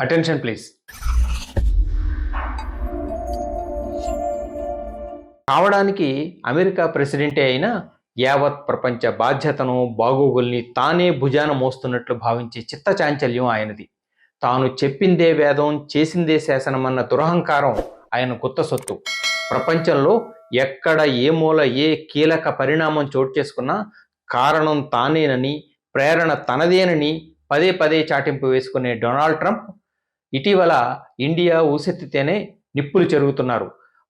Attention please. కావడానికి America ప్రెసిడెంటే అయినా యావత్ ప్రపంచ బాధ్యతను బాగోగుల్ని తానే భుజాన మోస్తున్నట్లు భావించే చిత్తచాంచల్యం ఆయనది. తాను చెప్పిందే వేదం చేసిందే శాసనమన్న దురహంకారం ఆయన కొత్త సొత్తు. ప్రపంచంలో ఎక్కడ ఏ మూల ఏ కీలక పరిణామం చోటు చేసుకున్నా కారణం తానేనని, ప్రేరణ తనదేనని పదే పదే చాటింపు వేసుకునే డొనాల్డ్ ట్రంప్ ఇటీవల ఇండియా ఊసెత్తితేనే నిప్పులు చెరుగుతున్నారు.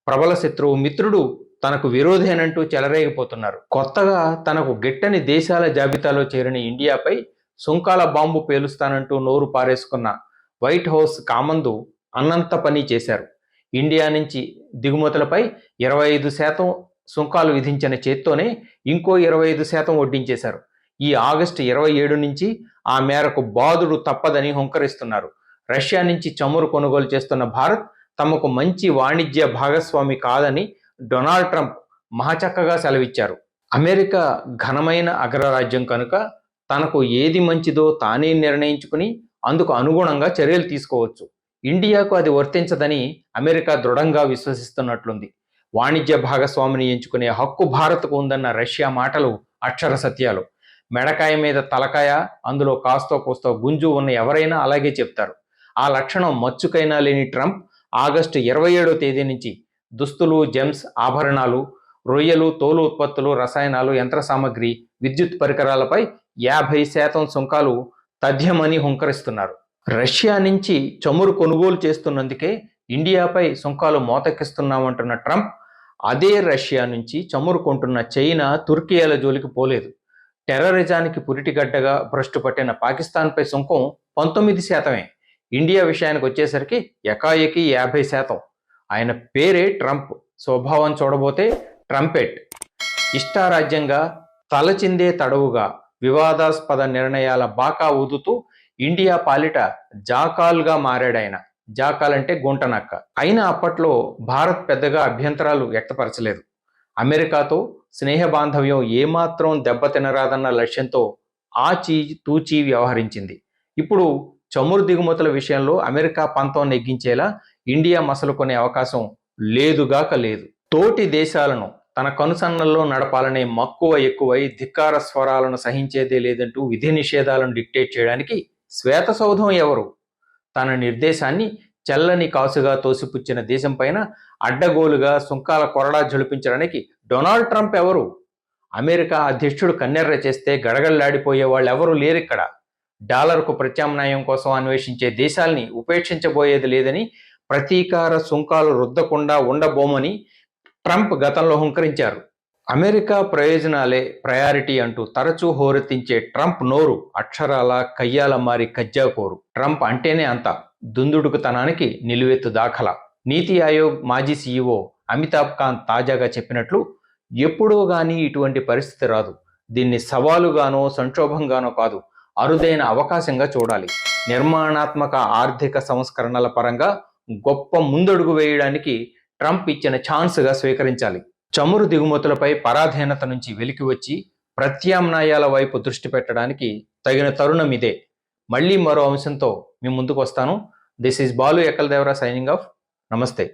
ప్రబల శత్రువు మిత్రుడు తనకు విరోధేనంటూ చెలరేగిపోతున్నారు. కొత్తగా తనకు గిట్టని దేశాల జాబితాలో చేరిన ఇండియాపై సుంకాల బాంబు పేలుస్తానంటూ నోరు పారేసుకున్న వైట్ హౌస్ కామందు అన్నంత పని చేశారు. ఇండియా నుంచి దిగుమతులపై 25% సుంకాలు విధించిన చేత్తోనే ఇంకో 25% వడ్డించేశారు. ఈ ఆగస్టు 27 నుంచి ఆ మేరకు బాదుడు తప్పదని హుంకరిస్తున్నారు. రష్యా నుంచి చమురు కొనుగోలు చేస్తున్న భారత్ తమకు మంచి వాణిజ్య భాగస్వామి కాదని డొనాల్డ్ ట్రంప్ మహచక్కగా సెలవిచ్చారు. అమెరికా ఘనమైన అగ్రరాజ్యం కనుక తనకు ఏది మంచిదో తానే నిర్ణయించుకుని అందుకు అనుగుణంగా చర్యలు తీసుకోవచ్చు. ఇండియాకు అది వర్తించదని అమెరికా దృఢంగా విశ్వసిస్తున్నట్లుంది. వాణిజ్య భాగస్వామిని ఎంచుకునే హక్కు భారత్కు ఉందన్న రష్యా మాటలు అక్షర సత్యాలు. మెడకాయ మీద తలకాయ, అందులో కాస్తో కూస్తో గుంజు ఉన్న ఎవరైనా అలాగే చెప్తారు. ఆ లక్షణం మచ్చుకైనా లేని ట్రంప్ ఆగస్టు 27వ తేదీ నుంచి దుస్తులు, జెమ్స్, ఆభరణాలు, రొయ్యలు, తోలు ఉత్పత్తులు, రసాయనాలు, యంత్ర సామగ్రి, విద్యుత్ పరికరాలపై 50% సుంకాలు తథ్యమని హుంకరిస్తున్నారు. రష్యా నుంచి చమురు కొనుగోలు చేస్తున్నందుకే ఇండియాపై సుంకాలు మోతెక్కిస్తున్నామంటున్న ట్రంప్ అదే రష్యా నుంచి చమురు కొంటున్న చైనా, తుర్కియాల జోలికి పోలేదు. టెర్రరిజానికి పురిటిగడ్డగా భ్రష్టు పట్టిన పాకిస్తాన్పై సుంకం 19%. ఇండియా విషయానికి వచ్చేసరికి ఎకాఎకి 50%. ఆయన పేరే ట్రంప్, స్వభావం చూడబోతే ట్రంపెట్. ఇష్టారాజ్యంగా, తలచిందే తడవుగా వివాదాస్పద నిర్ణయాల బాకా ఊదుతూ ఇండియా పాలిట జాకాల్గా మారాడాయన. జాకాల్ అంటే గుంటనక్క. అయినా అప్పట్లో భారత్ పెద్దగా అభ్యంతరాలు వ్యక్తపరచలేదు. అమెరికాతో స్నేహ బాంధవ్యం ఏమాత్రం దెబ్బతినరాదన్న లక్ష్యంతో ఆచి తూచి వ్యవహరించింది. ఇప్పుడు చమురు దిగుమతుల విషయంలో అమెరికా పంతం నెగ్గించేలా ఇండియా మసలుకునే అవకాశం లేదుగాక లేదు. తోటి దేశాలను తన కనుసన్నల్లో నడపాలనే మక్కువ ఎక్కువై ధిక్కార స్వరాలను సహించేదే లేదంటూ విధి నిషేధాలను డిక్టేట్ చేయడానికి శ్వేత సౌధం ఎవరు? తన నిర్దేశాన్ని చల్లని కాసుగా తోసిపుచ్చిన దేశంపైన అడ్డగోలుగా సుంకాల కొరడా జొలిపించడానికి డొనాల్డ్ ట్రంప్ ఎవరు? అమెరికా అధ్యక్షుడు కన్నెర్ర చేస్తే గడగడలాడిపోయే వాళ్ళు ఎవరూ లేరిక్కడ. డాలర్కు ప్రత్యామ్నాయం కోసం అన్వేషించే దేశాల్ని ఉపేక్షించబోయేది లేదని, ప్రతీకార సుంకాలు రుద్దకుండా ఉండబోమని ట్రంప్ గతంలో హుంకరించారు. అమెరికా ప్రయోజనాలే ప్రయారిటీ అంటూ తరచూ హోరెత్తించే ట్రంప్ నోరు అక్షరాల కయ్యాల మారి కజ్జాకోరు. ట్రంప్ అంటేనే అంత దుందుడుకుతనానికి నిలువెత్తు దాఖలా. నీతి ఆయోగ్ మాజీ సీఈఓ అమితాబ్ కాంత్ తాజాగా చెప్పినట్లు ఎప్పుడూ కానీ ఇటువంటి పరిస్థితి రాదు. దీన్ని సవాలుగానో సంక్షోభంగానో కాదు, అరుదైన అవకాశంగా చూడాలి. నిర్మాణాత్మక ఆర్థిక సంస్కరణల పరంగా గొప్ప ముందడుగు వేయడానికి ట్రంప్ ఇచ్చిన ఛాన్స్గా స్వీకరించాలి. చమురు దిగుమతులపై పరాధీనత నుంచి వెలికి వచ్చి ప్రత్యామ్నాయాల వైపు దృష్టి పెట్టడానికి తగిన తరుణం ఇదే. మళ్ళీ మరో అంశంతో మీ ముందుకు వస్తాను. This is Balu Ekkal Devara signing off. నమస్తే.